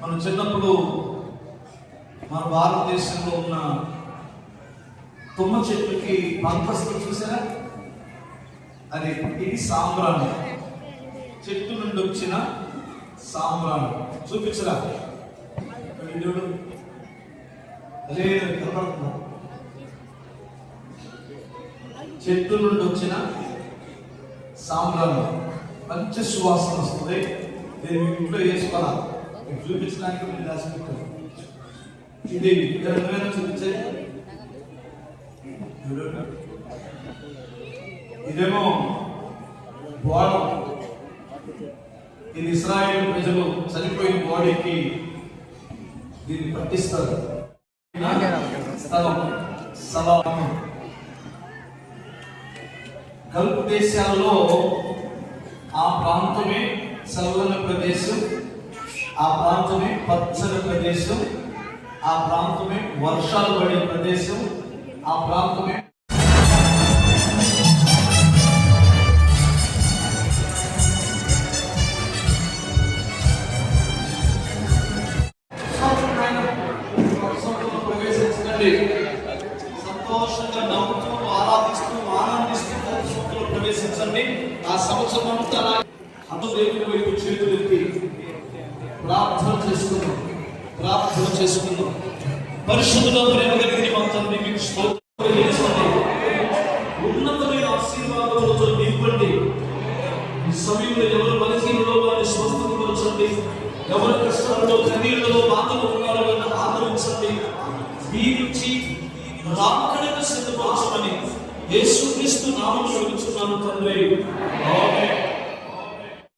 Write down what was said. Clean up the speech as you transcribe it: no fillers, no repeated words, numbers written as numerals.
మనం చిన్నప్పుడు మన భారతదేశంలో ఉన్న తుమ్మ చెట్టుకి అంతస్తు చూసారా? ఇది సాంబ్రాణి, చెట్టు నుండి వచ్చిన సాంబ్రాణి. చూపించరా? చెట్టు నుండి వచ్చిన సాంబ్రాణి మంచి సువాసన వస్తుంది. నేను మీ ఇంట్లో వేసుకోవాలి, చూపించడానికి మీరు దాచిపెట్టారు. ఇది చూపించే ఇదేమో బోడం. ఇది ఇశ్రాయేలు ప్రజలు చనిపోయిన బాడీకి దీన్ని పట్టిస్తారు. గల్ఫ్ దేశాల్లో ఆ ప్రాంతమే చల్లని ప్రదేశం, ఆ ప్రాంతమే పచ్చని ప్రదేశం, ఆ ప్రాంతమే వర్షాలు పడే ప్రదేశం, ఆ ప్రాంతమే ప్రవేశించండి. సంతోషంగా నవ్వుతూ ఆరాధిస్తూ ఆనందిస్తూ ప్రవేశించండి. ఆ సంవత్సరం అంతా అందు దేవుని వైపు చేతులెత్తి ప్రార్థన చేసుకుందాం. పరిశుద్ధుల ప్రేమ కలిగిన మా తండ్రి, మీకు స్తోత్రం చేయండి. ఉన్నతమైన ఆశీర్వాదాలతో నింపండి. ఈ సమయంలో ఎవరు బలహీనలో వారిని స్వస్థపరచండి. ఎవరు కష్టాల్లో కన్నీళ్లలో బాధలు ఉన్నారో వారిని ఆదరించండి. దీవించి రాకడకు సిద్ధపరచమని యేసుక్రీస్తు నామములో అడుగుచున్నాను తండ్రి. ఆమేన్.